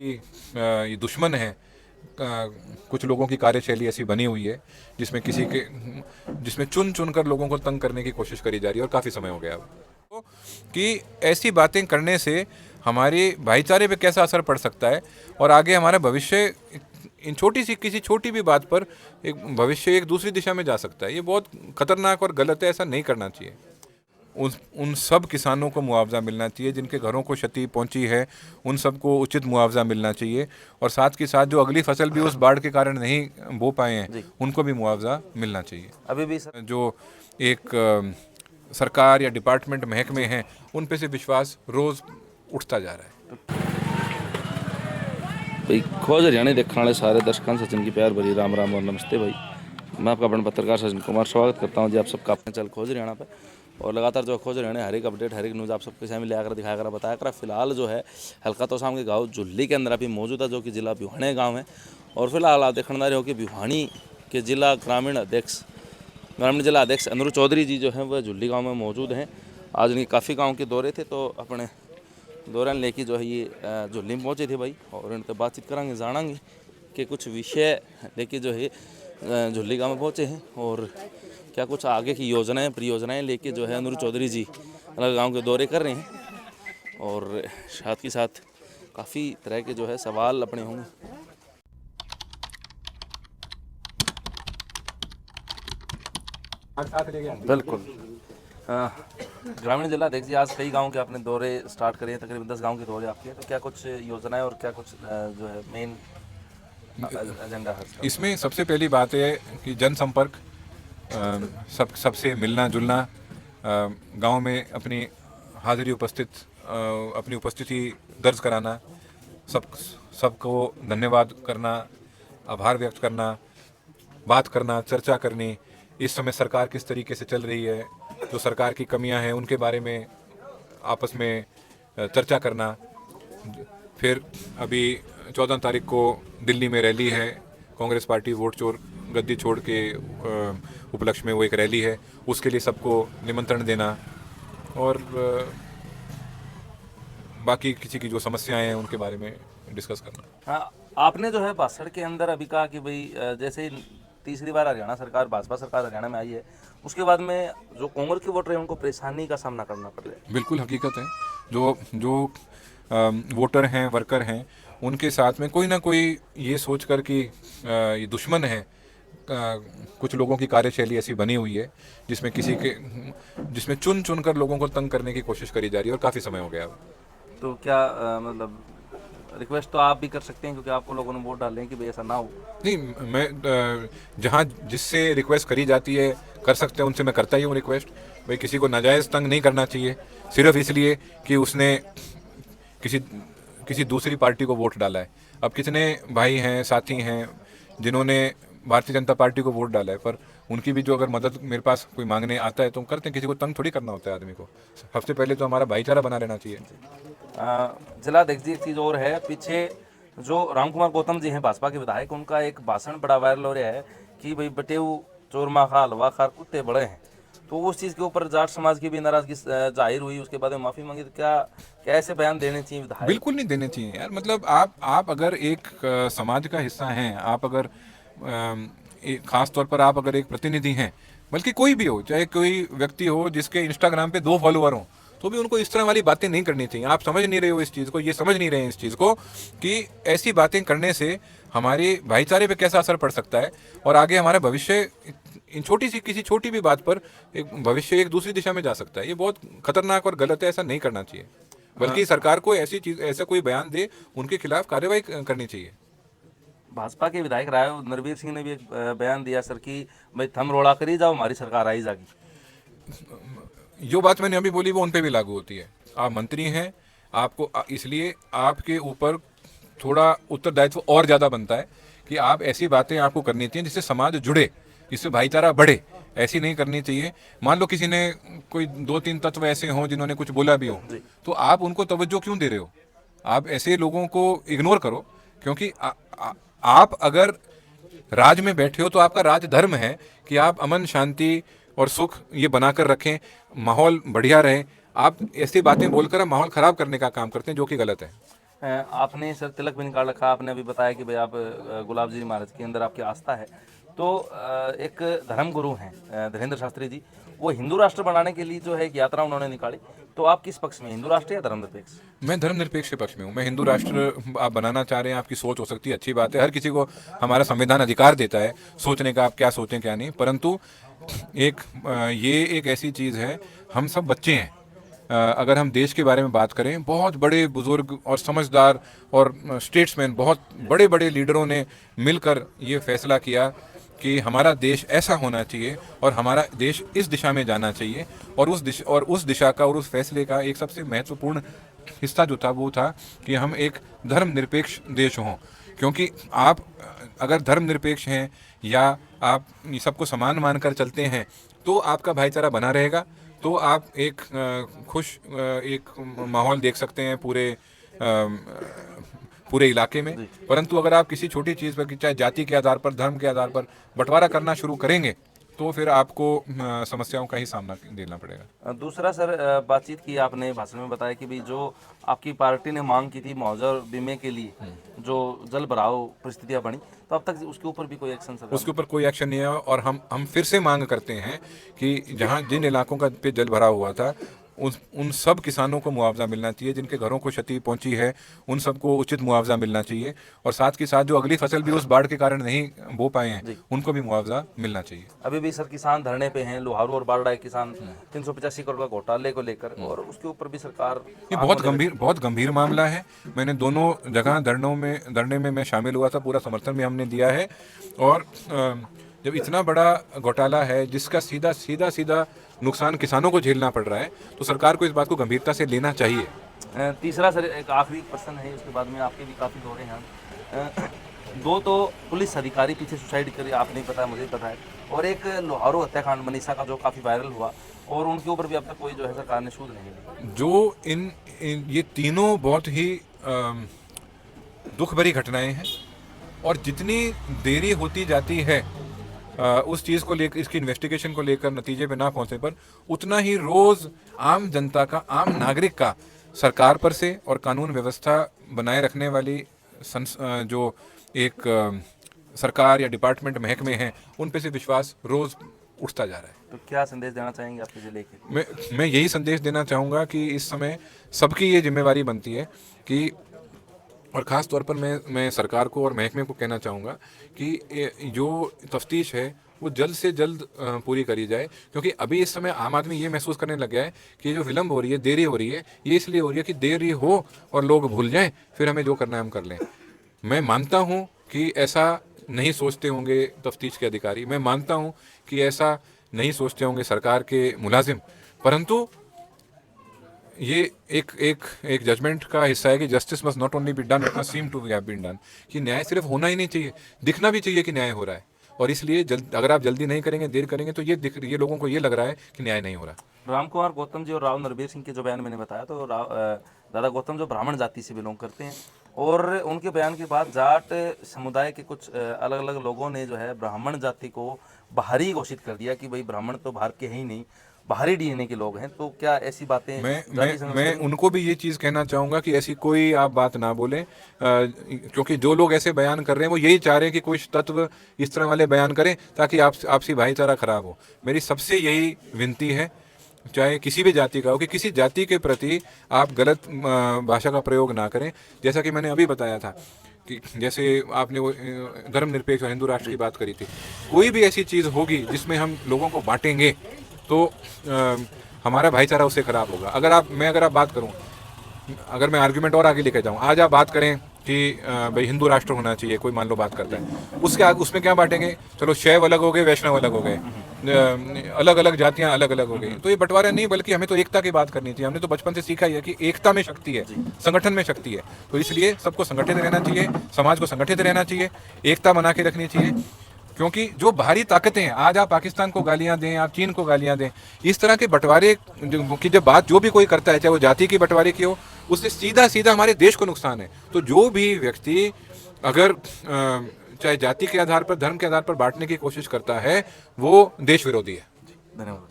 ये दुश्मन है। कुछ लोगों की कार्यशैली ऐसी बनी हुई है जिसमें चुन चुन कर लोगों को तंग करने की कोशिश करी जा रही है, और काफ़ी समय हो गया अब तो, कि ऐसी बातें करने से हमारे भाईचारे पे कैसा असर पड़ सकता है और आगे हमारा भविष्य इन किसी छोटी भी बात पर एक भविष्य एक दूसरी दिशा में जा सकता है। ये बहुत खतरनाक और गलत है, ऐसा नहीं करना चाहिए। उन सब किसानों को मुआवजा मिलना चाहिए जिनके घरों को क्षति पहुंची है, उन सबको उचित मुआवजा मिलना चाहिए, और साथ के साथ जो अगली फसल भी उस बाढ़ के कारण नहीं बो पाए हैं उनको भी मुआवजा मिलना चाहिए। अभी भी सर जो एक सरकार या डिपार्टमेंट महकमे हैं उन पे से विश्वास रोज़ उठता जा रहा है। भाई खोज हरियाणा देखने वाले सारे दर्शकों सचिन की प्यार भरी राम राम और नमस्ते भाई। मैं आपका अपना पत्रकार सचिन कुमार स्वागत करता हूं जी आप सबका अपने चैनल खोज हरियाणा पे। और लगातार जो खोज हरियाणा हर एक अपडेट हर एक न्यूज़ आप सबके सामने ले आकर दिखाया कर बताया कर। फिलहाल जो है हल्का तोसाम के गाँव झुल्ली के अंदर अभी मौजूद है, जो कि जिला भिवानी गाँव है। और फिलहाल आप देखने रहे हो कि भिवानी के जिला ग्रामीण जिला अध्यक्ष अनुरू चौधरी जी जो है वह झुल्ली गाँव में मौजूद हैं। आज इनके काफ़ी गाँव के दौरे थे, तो अपने दौरान लेके जो है ये झुल्ली में पहुँचे थे भाई, और इनसे बातचीत करांगे जानेंगे कि कुछ विषय लेके जो है झुल्ली गाँव में पहुँचे हैं और क्या कुछ आगे की योजनाएं परियोजनाएं लेके जो है अनुरू चौधरी जी अलग गाँव के दौरे कर रहे हैं, और साथ ही साथ काफ़ी तरह के जो है सवाल अपने होंगे। बिल्कुल। ग्रामीण जिला अध्यक्ष जी, आज कई गांव के आपने दौरे स्टार्ट करे हैं, तकरीबन 10 गांव के दौरे आपके, तो क्या कुछ योजनाएं और क्या कुछ जो है मेन एजेंडा है इसमें? सबसे पहली बात है कि जनसंपर्क, सबसे मिलना जुलना, गांव में अपनी अपनी उपस्थिति दर्ज कराना, सबको धन्यवाद करना, आभार व्यक्त करना, बात करना, चर्चा करनी, इस समय सरकार किस तरीके से चल रही है, जो सरकार की कमियां हैं उनके बारे में आपस में चर्चा करना। फिर अभी 14 तारीख को दिल्ली में रैली है, कांग्रेस पार्टी वोट चोर गद्दी छोड़ के उपलक्ष्य में वो एक रैली है, उसके लिए सबको निमंत्रण देना, और बाकी किसी की जो समस्याएं हैं उनके बारे में डिस्कस करना। हाँ, आपने जो है भाषण के अंदर अभी कहा कि भाई जैसे तीसरी बार हरियाणा सरकार भाजपा सरकार हरियाणा में आई है, उसके बाद में जो कांग्रेस के वोटर हैं उनको परेशानी का सामना करना पड़ रहा है। बिल्कुल हकीकत है। जो वोटर हैं, वर्कर हैं, उनके साथ में कोई ना कोई ये सोच कर कि ये दुश्मन है, कुछ लोगों की कार्यशैली ऐसी बनी हुई है जिसमें चुन चुन कर लोगों को तंग करने की कोशिश करी जा रही है, और काफ़ी समय हो गया अब। तो क्या मतलब रिक्वेस्ट तो आप भी कर सकते हैं, क्योंकि आपको लोगों ने वोट डाले हैं कि भाई ऐसा ना हो। नहीं, मैं जहाँ जिससे रिक्वेस्ट करी जाती है कर सकते हैं उनसे मैं करता ही हूँ रिक्वेस्ट। भाई किसी को नाजायज़ तंग नहीं करना चाहिए सिर्फ इसलिए कि उसने किसी दूसरी पार्टी को वोट डाला है। अब कितने भाई हैं, साथी हैं जिन्होंने भारतीय जनता पार्टी को वोट डाला है, पर उनकी भी जो अगर मदद मेरे पास कोई मांगने आता है तो हम करते हैं। किसी को तंग थोड़ी करना होता है आदमी को। सबसे पहले तो हमारा भाईचारा बना रहना चाहिए। जिला अध्यक्ष जी, एक चीज़ और है, पीछे जो राम कुमार गौतम जी हैं भाजपा के विधायक, उनका एक भाषण बड़ा वायरल हो रहा है कि भाई बटेऊ चोरमा खा हलवा खार कुत्ते बड़े हैं। तो उस चीज़ के ऊपर जाट समाज की भी नाराजगी जाहिर हुई, उसके बाद में माफ़ी मांगी। तो क्या ऐसे बयान देने चाहिए विधायक? बिल्कुल नहीं देने चाहिए यार। मतलब आप अगर एक समाज का हिस्सा हैं, आप अगर खास तौर पर आप अगर एक प्रतिनिधि हैं, बल्कि कोई भी हो, चाहे कोई व्यक्ति हो जिसके इंस्टाग्राम पे 2 फॉलोअर हों, तो भी उनको इस तरह वाली बातें नहीं करनी चाहिए। आप समझ नहीं रहे हो इस चीज़ को, ये समझ नहीं रहे हैं इस चीज़ को कि ऐसी बातें करने से हमारे भाईचारे पे कैसा असर पड़ सकता है, और आगे हमारा भविष्य इन किसी छोटी भी बात पर एक भविष्य एक दूसरी दिशा में जा सकता है। ये बहुत खतरनाक और गलत है, ऐसा नहीं करना चाहिए। बल्कि सरकार को ऐसा कोई बयान दे, उनके खिलाफ कार्रवाई करनी चाहिए। भाजपा के विधायक राय नरवीर सिंह ने भी एक बयान दिया सर कि भाई थम रोड़ा करी जाओ, हमारी सरकार आई जागी। जो बात मैंने अभी बोली वो उन पे भी लागू होती है। आप मंत्री हैं, आपको इसलिए आपके ऊपर थोड़ा उत्तरदायित्व और ज़्यादा बनता है कि आप ऐसी बातें आपको करनी चाहिए जिससे समाज जुड़े, जिससे भाईचारा बढ़े। ऐसी नहीं करनी चाहिए। मान लो किसी ने कोई 2-3 तत्व ऐसे हों जिन्होंने कुछ बोला भी हो, तो आप उनको तवज्जो क्यों दे रहे हो? आप ऐसे लोगों को इग्नोर करो, क्योंकि आप अगर राज में बैठे हो तो आपका राज धर्म है कि आप अमन शांति और सुख ये बनाकर रखें, माहौल बढ़िया रहे। आप ऐसी बातें बोलकर माहौल ख़राब करने का काम करते हैं, जो कि गलत है। आपने सर तिलक भी निकाल रखा, आपने अभी बताया कि भाई आप गुलाब जी महाराज के अंदर आपकी आस्था है। तो एक धर्म गुरु हैं धीरेन्द्र शास्त्री जी, वो हिंदू राष्ट्र बनाने के लिए जो है एक यात्रा उन्होंने निकाली। तो आप किस पक्ष में, हिंदू राष्ट्र या धर्मनिरपेक्ष? मैं धर्मनिरपेक्ष के पक्ष में हूँ। मैं हिंदू राष्ट्र आप बनाना चाह रहे हैं, आपकी सोच हो सकती है, अच्छी बात है। हर किसी को हमारा संविधान अधिकार देता है सोचने का, आप क्या सोचें क्या नहीं। परंतु ये एक ऐसी चीज़ है, हम सब बच्चे हैं। अगर हम देश के बारे में बात करें, बहुत बड़े बुजुर्ग और समझदार और स्टेट्समैन, बहुत बड़े बड़े लीडरों ने मिलकर ये फैसला किया कि हमारा देश ऐसा होना चाहिए और हमारा देश इस दिशा में जाना चाहिए। और उस दिशा का और उस फैसले का एक सबसे महत्वपूर्ण हिस्सा जो था वो था कि हम एक धर्मनिरपेक्ष देश हों। क्योंकि आप अगर धर्मनिरपेक्ष हैं या आप सबको समान मानकर चलते हैं तो आपका भाईचारा बना रहेगा, तो आप एक खुश एक माहौल देख सकते हैं पूरे इलाके में। परंतु अगर आप किसी छोटी चीज़ पर, चाहे जाति के आधार पर, धर्म के आधार पर बंटवारा करना शुरू करेंगे तो फिर आपको समस्याओं का ही सामना देना पड़ेगा। दूसरा सर, बातचीत की आपने, भाषण में बताया कि भाई जो आपकी पार्टी ने मांग की थी मुआवजा और बीमे के लिए, जो जल भराव परिस्थितियां बनी, तो अब तक उसके ऊपर भी कोई एक्शन सर? उसके ऊपर कोई एक्शन नहीं है। और हम फिर से मांग करते हैं कि जहां जिन इलाकों का पे जल भराव हुआ था उन सब किसानों को मुआवजा मिलना चाहिए। जिनके घरों को क्षति पहुंची है उन सबको उचित मुआवजा मिलना चाहिए। और साथ के साथ जो अगली फसल भी उस बाढ़ के कारण नहीं बो पाए हैं उनको भी मुआवजा मिलना चाहिए। अभी भी सर किसान धरने पे हैं, लोहारू और बारडा किसान 385 करोड़ का घोटाले को लेकर, और उसके ऊपर भी सरकार, ये बहुत गंभीर मामला है। मैंने दोनों जगह धरने में मैं शामिल हुआ था, पूरा समर्थन भी हमने दिया है। और जब इतना बड़ा घोटाला है जिसका सीधा नुकसान किसानों को झेलना पड़ रहा है, तो सरकार को इस बात को गंभीरता से लेना चाहिए। तीसरा सर, एक आखिरी प्रश्न है, उसके बाद में आपके भी काफ़ी दौरे हैं। दो तो पुलिस अधिकारी पीछे सुसाइड करे, आपने पता है, मुझे पता है, और एक लोहारू हत्याकांड मनीषा का जो काफ़ी वायरल हुआ, और उनके ऊपर भी अब तक कोई जो है सरकार ने सूद नहीं ली। जो ये तीनों बहुत ही दुख भरी घटनाएं हैं, और जितनी देरी होती जाती है उस चीज़ को लेकर, इसकी इन्वेस्टिगेशन को लेकर नतीजे पे ना पहुंचने पर, उतना ही रोज़ आम जनता का, आम नागरिक का सरकार पर से और कानून व्यवस्था बनाए रखने वाली जो एक सरकार या डिपार्टमेंट महकमे हैं उन पे से विश्वास रोज़ उठता जा रहा है। तो क्या संदेश देना चाहेंगे आपके जिले के? मैं यही संदेश देना चाहूँगा कि इस समय सबकी ये जिम्मेवारी बनती है कि, और ख़ास तौर पर मैं सरकार को और महकमे को कहना चाहूँगा कि जो तफ्तीश है वो जल्द से जल्द पूरी करी जाए। क्योंकि अभी इस समय आम आदमी ये महसूस करने लग गया है कि जो विलम्ब हो रही है, देरी हो रही है, ये इसलिए हो रही है कि देरी हो और लोग भूल जाएं, फिर हमें जो करना है हम कर लें। मैं मानता हूँ कि ऐसा नहीं सोचते होंगे तफ्तीश के अधिकारी, मैं मानता हूँ कि ऐसा नहीं सोचते होंगे सरकार के मुलाजिम, परंतु ये एक जजमेंट का हिस्सा है कि justice must not only be done, it must seem to have been done. कि न्याय सिर्फ होना ही नहीं चाहिए, दिखना भी चाहिए कि न्याय हो रहा है। और इसलिए अगर आप जल्दी नहीं करेंगे, देर करेंगे, तो ये लोगों को ये लग रहा है कि न्याय नहीं हो रहा। राम कुमार गौतम जी और राव नरबीर सिंह के जो बयान मैंने बताया, तो दादा गौतम जो ब्राह्मण जाति से बिलोंग करते हैं, और उनके बयान के बाद जाट समुदाय के कुछ अलग अलग लोगों ने जो है ब्राह्मण जाति को बाहरी घोषित कर दिया कि भाई ब्राह्मण तो भारत के हैं ही नहीं, बाहरी डीएनए के लोग हैं। तो क्या ऐसी बातें? मैं उनको भी ये चीज़ कहना चाहूँगा कि ऐसी कोई आप बात ना बोलें, क्योंकि जो लोग ऐसे बयान कर रहे हैं वो यही चाह रहे हैं कि कुछ तत्व इस तरह वाले बयान करें ताकि आपसी भाईचारा खराब हो। मेरी सबसे यही विनती है, चाहे किसी भी जाति का हो, कि किसी जाति के प्रति आप गलत भाषा का प्रयोग ना करें। जैसा कि मैंने अभी बताया था कि जैसे आपने वो धर्मनिरपेक्ष और हिंदू राष्ट्र की बात करी थी, कोई भी ऐसी चीज़ होगी जिसमें हम लोगों को बांटेंगे तो हमारा भाईचारा उससे खराब होगा। अगर आप बात करूं, अगर मैं आर्गुमेंट और आगे लेके जाऊं, आज आप बात करें कि भाई हिंदू राष्ट्र होना चाहिए, कोई मान लो बात करता है, उसमें क्या बांटेंगे? चलो शैव अलग हो गए, वैष्णव अलग हो गए, अलग अलग जातियां अलग अलग हो गई। तो ये बंटवारा नहीं, बल्कि हमें तो एकता की बात करनी चाहिए। हमने तो बचपन से सीखा ही है कि एकता में शक्ति है, संगठन में शक्ति है। तो इसलिए सबको संगठित रहना चाहिए, समाज को संगठित रहना चाहिए, एकता बना के रखनी चाहिए। क्योंकि जो बाहरी ताकतें हैं, आज आप पाकिस्तान को गालियां दें, आप चीन को गालियां दें, इस तरह के बंटवारे की जब बात जो भी कोई करता है, चाहे वो जाति की बंटवारे की हो, उससे सीधा हमारे देश को नुकसान है। तो जो भी व्यक्ति अगर चाहे जाति के आधार पर, धर्म के आधार पर बांटने की कोशिश करता है, वो देश विरोधी है। धन्यवाद।